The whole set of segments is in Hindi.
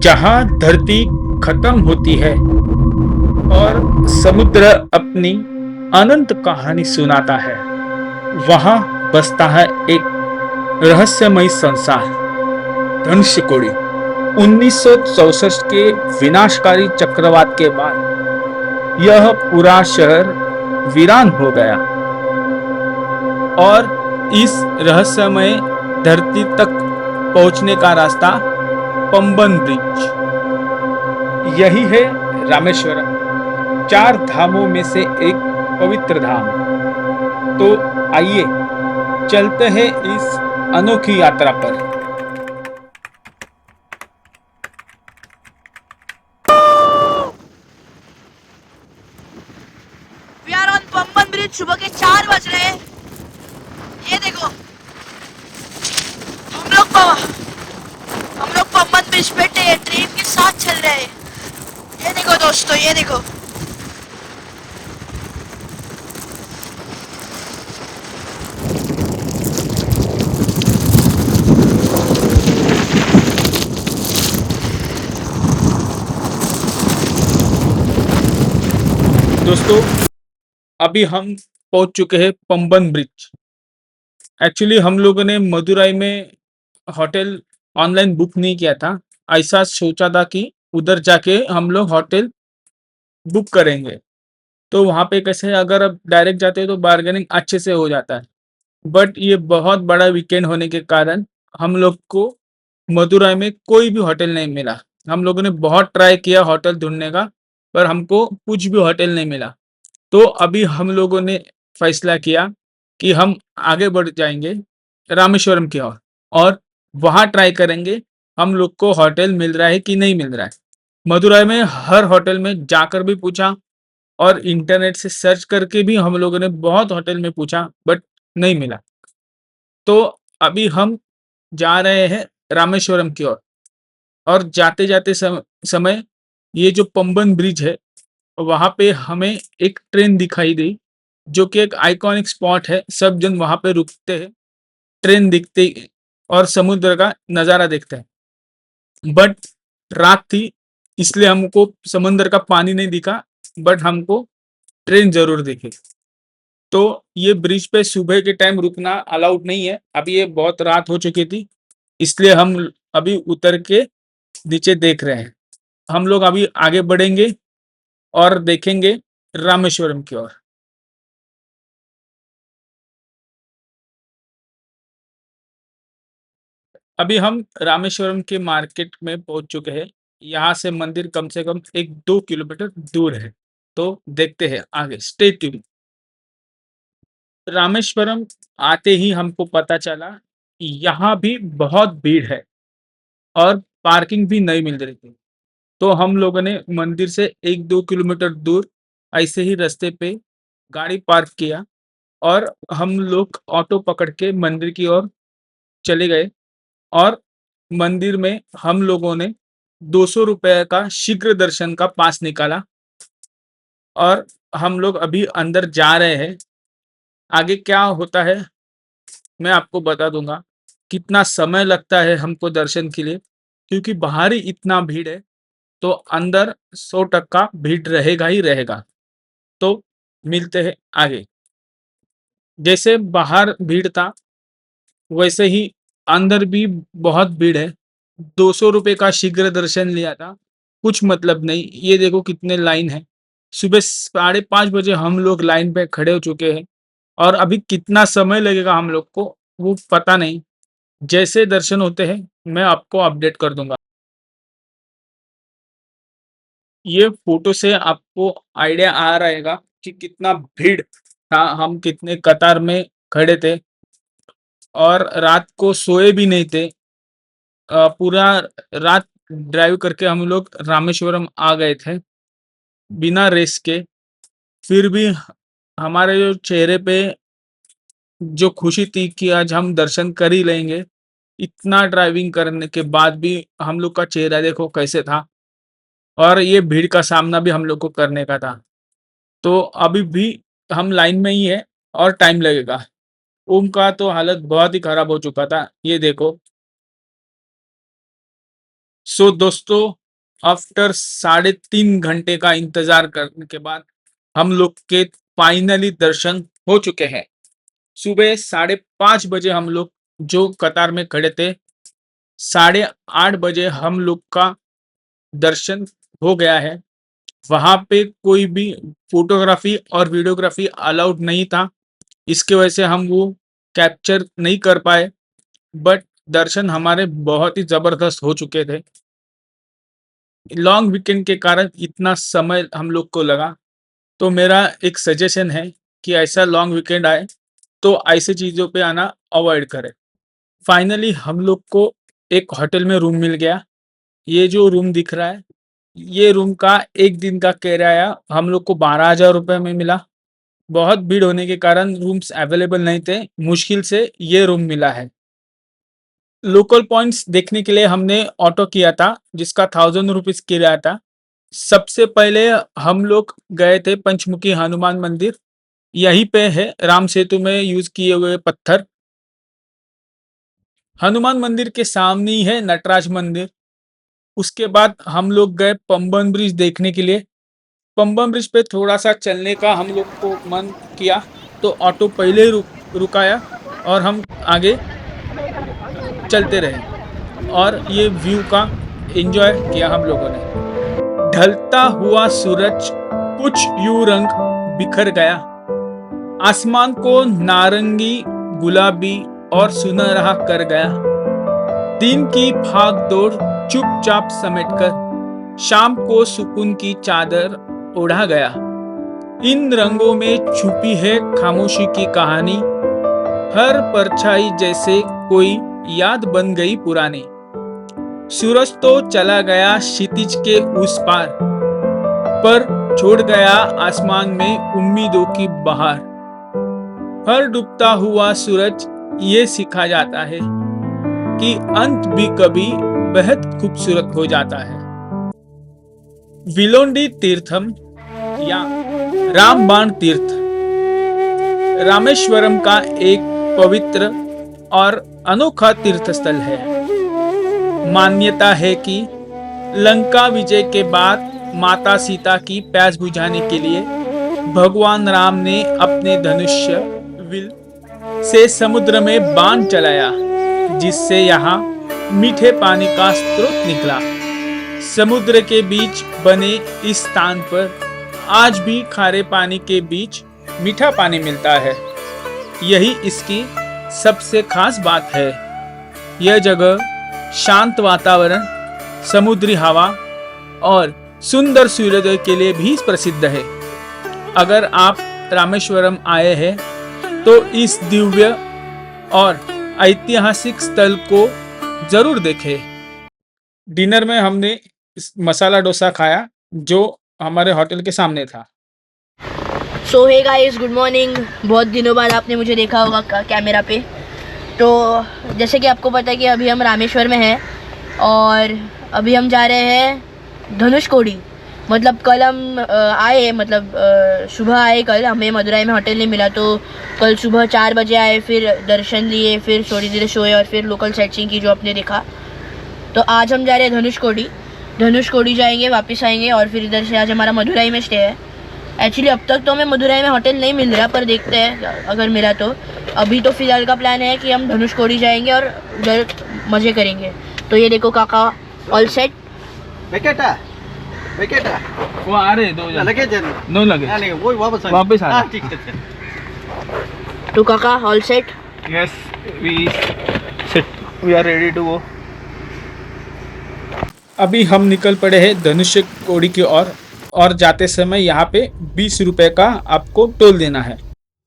जहाँ धरती खत्म होती है और समुद्र अपनी अनंत कहानी सुनाता है, वहाँ बसता है एक रहस्यमय संसार, धनुष्यकोडी। 1964 के विनाशकारी चक्रवात के बाद यह पूरा शहर वीरान हो गया और इस रहस्यमय धरती तक पहुंचने का रास्ता पंबन ब्रिज, यही है रामेश्वरम, चार धामों में से एक पवित्र धाम। तो आइए चलते हैं इस अनोखी यात्रा पर। We are on Pamban bridge. सुबह के 4 बज रहे हैं। ये देखो, हम लोग पंबन ब्रिज पे ट्रेन के साथ चल रहे हैं। ये देखो दोस्तों, ये देखो। दोस्तों, अभी हम पहुंच चुके हैं पंबन ब्रिज। एक्चुअली हम लोगों ने मदुराई में होटल ऑनलाइन बुक नहीं किया था। ऐसा सोचा था कि उधर जाके हम लोग होटल बुक करेंगे, तो वहाँ पे कैसे अगर अब डायरेक्ट जाते हैं तो बार्गेनिंग अच्छे से हो जाता है। बट ये बहुत बड़ा वीकेंड होने के कारण हम लोग को मदुराई में कोई भी होटल नहीं मिला। हम लोगों ने बहुत ट्राई किया होटल ढूंढने का, पर हमको कुछ भी होटल नहीं मिला। तो अभी हम लोगों ने फैसला किया कि हम आगे बढ़ जाएंगे रामेश्वरम की ओर और वहाँ ट्राई करेंगे हम लोग को होटल मिल रहा है कि नहीं मिल रहा है। मदुराई में हर होटल में जाकर भी पूछा और इंटरनेट से सर्च करके भी हम लोगों ने बहुत होटल में पूछा, बट नहीं मिला। तो अभी हम जा रहे हैं रामेश्वरम की ओर और जाते-जाते समय ये जो पंबन ब्रिज है, वहाँ पे हमें एक ट्रेन दिखाई दी, जो कि एक आइकॉनिक स्पॉट है। सब जन वहाँ पे रुकते हैं, ट्रेन दिखते ही और समुद्र का नज़ारा देखते हैं। बट रात थी, इसलिए हमको समुद्र का पानी नहीं दिखा, बट हमको ट्रेन ज़रूर दिखी। तो ये ब्रिज पे सुबह के टाइम रुकना अलाउड नहीं है। अभी ये बहुत रात हो चुकी थी, इसलिए हम अभी उतर के नीचे देख रहे हैं। हम लोग अभी आगे बढ़ेंगे और देखेंगे रामेश्वरम की ओर। अभी हम रामेश्वरम के मार्केट में पहुंच चुके हैं। यहाँ से मंदिर कम से कम 1-2 किलोमीटर दूर है। तो देखते हैं आगे, स्टे ट्यून। रामेश्वरम आते ही हमको पता चला कि यहाँ भी बहुत भीड़ है और पार्किंग भी नहीं मिल रही थी। तो हम लोगों ने मंदिर से 1-2 किलोमीटर दूर ऐसे ही रास्ते पे गाड़ी पार्क किया और हम लोग ऑटो पकड़ के मंदिर की ओर चले गए और मंदिर में हम लोगों ने ₹200 का शीघ्र दर्शन का पास निकाला और हम लोग अभी अंदर जा रहे हैं। आगे क्या होता है मैं आपको बता दूंगा। कितना समय लगता है हमको दर्शन के लिए, क्योंकि बाहर ही इतना भीड़ है, तो अंदर 100% भीड़ रहेगा ही रहेगा। तो मिलते हैं आगे। जैसे बाहर भीड़ था, वैसे ही अंदर भी बहुत भीड़ है। ₹200 का शीघ्र दर्शन लिया था, कुछ मतलब नहीं। ये देखो कितने लाइन है। सुबह 5:30 बजे हम लोग लाइन पे खड़े हो चुके हैं और अभी कितना समय लगेगा हम लोग को, वो पता नहीं। जैसे दर्शन होते हैं, मैं आपको अपडेट कर दूँगा। ये फ़ोटो से आपको आइडिया आ रहेगा कि कितना भीड़ था, हम कितने कतार में खड़े थे और रात को सोए भी नहीं थे। पूरा रात ड्राइव करके हम लोग रामेश्वरम आ गए थे, बिना रेस्ट के। फिर भी हमारे जो चेहरे पे जो खुशी थी कि आज हम दर्शन कर ही लेंगे, इतना ड्राइविंग करने के बाद भी हम लोग का चेहरा देखो कैसे था और ये भीड़ का सामना भी हम लोग को करने का था। तो अभी भी हम लाइन में ही है और टाइम लगेगा। ओम का तो हालत बहुत ही खराब हो चुका था, ये देखो। सो दोस्तों, आफ्टर 3.5 घंटे का इंतजार करने के बाद हम लोग के फाइनली दर्शन हो चुके हैं। सुबह 5:30 बजे हम लोग जो कतार में खड़े थे, 8:30 बजे हम लोग का दर्शन हो गया है। वहां पे कोई भी फोटोग्राफी और वीडियोग्राफी अलाउड नहीं था, इसकी वजह से हम वो कैप्चर नहीं कर पाए। बट दर्शन हमारे बहुत ही जबरदस्त हो चुके थे। लॉन्ग वीकेंड के कारण इतना समय हम लोग को लगा, तो मेरा एक सजेशन है कि ऐसा लॉन्ग वीकेंड आए तो ऐसी चीज़ों पे आना अवॉइड करें। फाइनली हम लोग को एक होटल में रूम मिल गया। ये जो रूम दिख रहा है, ये रूम का एक दिन का किराया हम लोग को 12,000 रुपये में मिला। बहुत भीड़ होने के कारण रूम्स अवेलेबल नहीं थे, मुश्किल से ये रूम मिला है। लोकल पॉइंट्स देखने के लिए हमने ऑटो किया था, जिसका 1000 रुपीज़ किराया था। सबसे पहले हम लोग गए थे पंचमुखी हनुमान मंदिर। यहीं पे है राम सेतु में यूज किए हुए पत्थर। हनुमान मंदिर के सामने ही है नटराज मंदिर। उसके बाद हम लोग गए पंबन ब्रिज देखने के लिए। पंबन ब्रिज पे थोड़ा सा चलने का हम लोग को मन किया, तो ऑटो पहले ही रुकाया और हम आगे चलते रहे और ये व्यू का एंजॉय किया हम लोगों ने। ढलता हुआ सूरज कुछ यूं रंग बिखर गया, आसमान को नारंगी, गुलाबी और सुनहरा कर गया। दिन की भाग दौड़ चुपचाप समेटकर शाम को सुकून की चादर ओढ़ा गया। इन रंगों में छुपी है खामोशी की कहानी, हर परछाई जैसे कोई याद बन गई पुरानी। सूरज तो चला गया क्षितिज के उस पार, पर छोड़ गया आसमान में उम्मीदों की बहार। हर डूबता हुआ सूरज ये सिखा जाता है कि अंत भी कभी बेहद खूबसूरत हो जाता है। विलोंडी तीर्थम या रामबाण तीर्थ रामेश्वरम का एक पवित्र और अनोखा तीर्थस्थल है। मान्यता है कि लंका विजय के बाद माता सीता की प्यास बुझाने के लिए भगवान राम ने अपने धनुष्य विल से समुद्र में बाण चलाया, जिससे यहाँ मीठे पानी का स्रोत निकला। समुद्र के बीच बने इस स्थान पर आज भी खारे पानी के बीच मीठा पानी मिलता है। यही इसकी सबसे खास बात है। यह जगह शांत वातावरण, समुद्री हवा और सुंदर सूर्योदय के लिए भी प्रसिद्ध है। अगर आप रामेश्वरम आए हैं तो इस दिव्य और ऐतिहासिक स्थल को जरूर देखें। डिनर में हमने मसाला डोसा खाया, जो हमारे होटल के सामने था। सो हे गाइस, गुड मॉर्निंग। बहुत दिनों बाद आपने मुझे देखा होगा कैमरा पे। तो जैसे कि आपको पता है कि अभी हम रामेश्वर में हैं और अभी हम जा रहे हैं धनुषकोडी। मतलब कल हम आए, मतलब सुबह आए कल। हमें मदुराई में होटल नहीं मिला, तो कल सुबह 4 बजे आए, फिर दर्शन लिए, फिर थोड़ी देर सोए और फिर लोकल साइटसीइंग की जो आपने देखा। तो आज हम जा रहे हैं धनुषकोडी। धनुषकोडी जाएंगे, वापस आएंगे और फिर इधर से आज हमारा मदुराई में स्टे है। एक्चुअली अब तक तो हमें मदुराई में होटल नहीं मिल रहा, पर देखते हैं अगर मिला तो। अभी तो फिलहाल का प्लान है कि हम धनुषकोडी जाएंगे और उधर मज़े करेंगे। तो ये देखो काका ऑल सेट। विकेटा वो आ रहे दो लगे नो लगे नहीं वो वापस वापस आ ठीक है। तो काका all set. Yes, we are ready to go. अभी हम निकल पड़े हैं धनुषकोडी की ओर और जाते समय यहाँ पे 20 रुपए का आपको टोल देना है।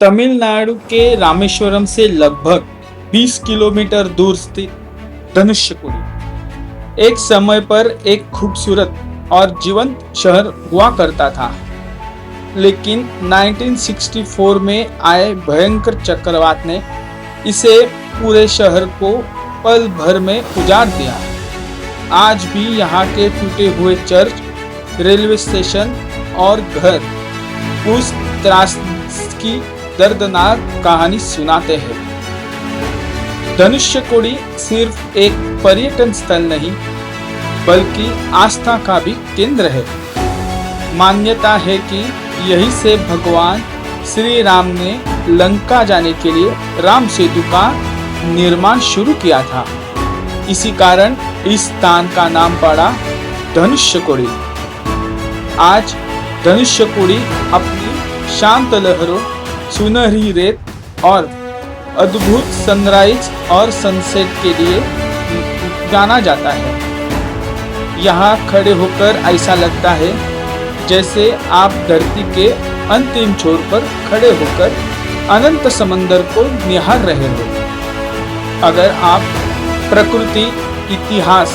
तमिलनाडु के रामेश्वरम से लगभग 20 किलोमीटर दूर स्थित धनुषकोडी एक समय पर एक खूबसूरत और जीवंत शहर हुआ करता था, लेकिन 1964 में आए भयंकर चक्रवात ने इसे पूरे शहर को पल भर में उजाड़ दिया। आज भी यहाँ के टूटे हुए चर्च, रेलवे स्टेशन और घर उस त्रासदी की दर्दनाक कहानी सुनाते हैं। धनुषकोडी सिर्फ एक पर्यटन स्थल नहीं, बल्कि आस्था का भी केंद्र है। मान्यता है कि यहीं से भगवान श्री राम ने लंका जाने के लिए राम सेतु का निर्माण शुरू किया था। इसी कारण इस स्थान का नाम पड़ा धनुष्यकोडी। आज धनुष्यकोडी अपनी शांत लहरों, सुनहरी रेत और अद्भुत सनराइज और सनसेट के लिए जाना जाता है। यहाँ खड़े होकर ऐसा लगता है जैसे आप धरती के अंतिम छोर पर खड़े होकर अनंत समंदर को निहार रहे हो। अगर आप प्रकृति, इतिहास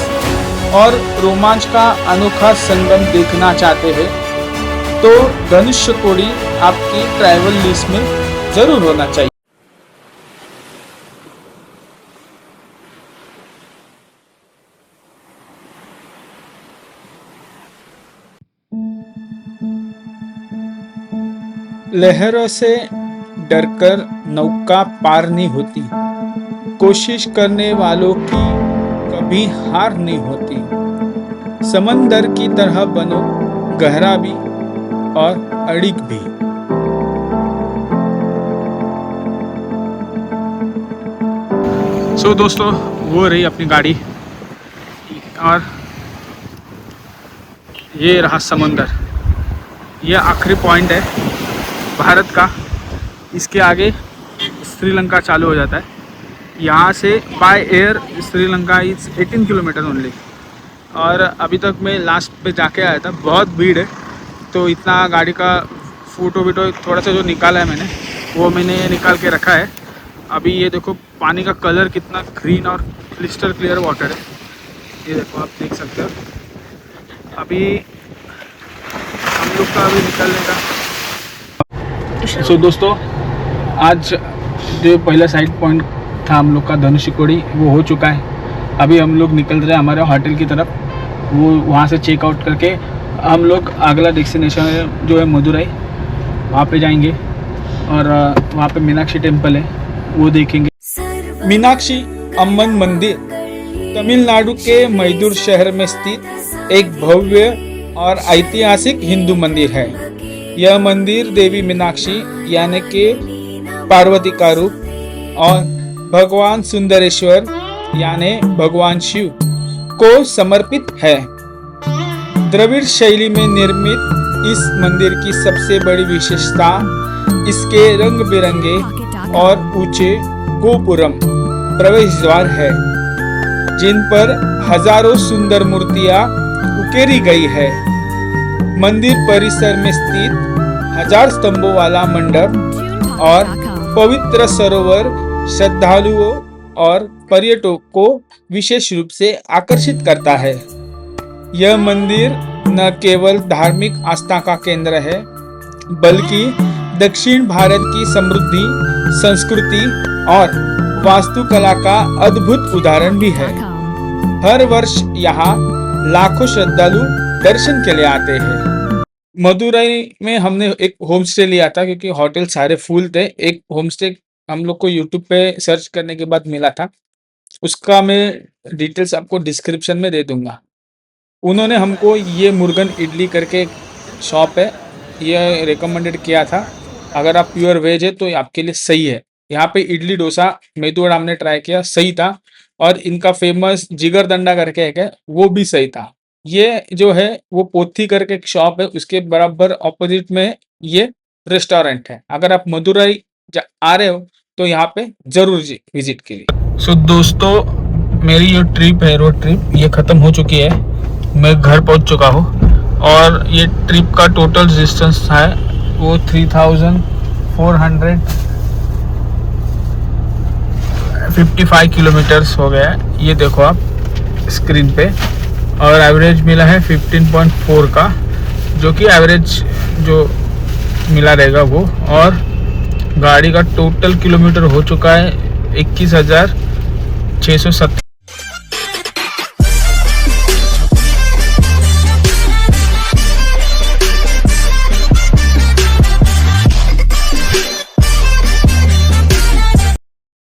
और रोमांच का अनोखा संगम देखना चाहते हैं तो धनुष्यकोडी आपकी ट्रैवल लिस्ट में जरूर होना चाहिए। लहरों से डरकर नौका पार नहीं होती, कोशिश करने वालों की कभी हार नहीं होती। समंदर की तरह बनो, गहरा भी और अड़िग भी। सो दोस्तों, वो रही अपनी गाड़ी और ये रहा समंदर। ये आखिरी पॉइंट है भारत का। इसके आगे श्रीलंका चालू हो जाता है। यहाँ से by air Sri Lanka is 18 kilometre only. और अभी तक मैं लास्ट पे जाके आया था, बहुत भीड़ है तो इतना गाड़ी का फ़ोटो वीटो थोड़ा सा जो निकाला है मैंने, वो मैंने निकाल के रखा है। अभी ये देखो पानी का कलर कितना ग्रीन और क्रिस्टल क्लियर वाटर है। ये देखो, आप देख सकते हो। अभी हम लोग का अभी निकलने का। सो दोस्तों, आज जो पहला साइड पॉइंट था हम लोग का धनुष्यकोडी, वो हो चुका है। अभी हम लोग निकल रहे हैं हमारे होटल की तरफ। वो वहाँ से चेकआउट करके हम लोग अगला डेस्टिनेशन जो है मदुरई, वहाँ पे जाएंगे और वहाँ पे मीनाक्षी टेम्पल है, वो देखेंगे। मीनाक्षी अम्मन मंदिर तमिलनाडु के मैदूर शहर में स्थित एक भव्य और ऐतिहासिक हिंदू मंदिर है। यह मंदिर देवी मीनाक्षी यानी कि पार्वती का रूप और भगवान सुंदरेश्वर यानी भगवान शिव को समर्पित है। द्रविड़ शैली में निर्मित इस मंदिर की सबसे बड़ी विशेषता इसके रंग बिरंगे और ऊंचे गोपुरम प्रवेश द्वार है, जिन पर हजारों सुंदर मूर्तियां उकेरी गई है। मंदिर परिसर में स्थित 1000 स्तंभों वाला मंडप और पवित्र सरोवर श्रद्धालुओं और पर्यटकों को विशेष रूप से आकर्षित करता है। यह मंदिर न केवल धार्मिक आस्था का केंद्र है, बल्कि दक्षिण भारत की समृद्धि, संस्कृति और वास्तुकला का अद्भुत उदाहरण भी है। हर वर्ष यहाँ लाखों श्रद्धालु दर्शन के लिए आते हैं। मदुरई में हमने एक होम स्टे लिया था क्योंकि होटल सारे फुल थे। एक होम स्टे हम लोग को यूट्यूब पे सर्च करने के बाद मिला था, उसका मैं डिटेल्स आपको डिस्क्रिप्शन में दे दूंगा। उन्होंने हमको ये मुर्गन इडली करके शॉप है, ये रिकमेंडेड किया था। अगर आप प्योर वेज है तो आपके लिए सही है। यहाँ पे इडली डोसा मेदू वड़ा हमने ट्राई किया, सही था। और इनका फेमस जिगर दंडा करके एक है, वो भी सही था। ये जो है वो पोथी करके एक शॉप है, उसके बराबर ऑपोजिट में ये रेस्टोरेंट है। अगर आप मदुरई आ रहे हो तो यहाँ पे जरूर विजिट कीजिए। सो दोस्तों, मेरी ये ट्रिप है, रोड ट्रिप, ये खत्म हो चुकी है। मैं घर पहुँच चुका हूँ और ये ट्रिप का टोटल डिस्टेंस है वो 3455 किलोमीटर्स हो गया है। ये देखो आप स्क्रीन पे, और एवरेज मिला है 15.4 का, जो कि एवरेज जो मिला रहेगा वो। और गाड़ी का टोटल किलोमीटर हो चुका है 21,670।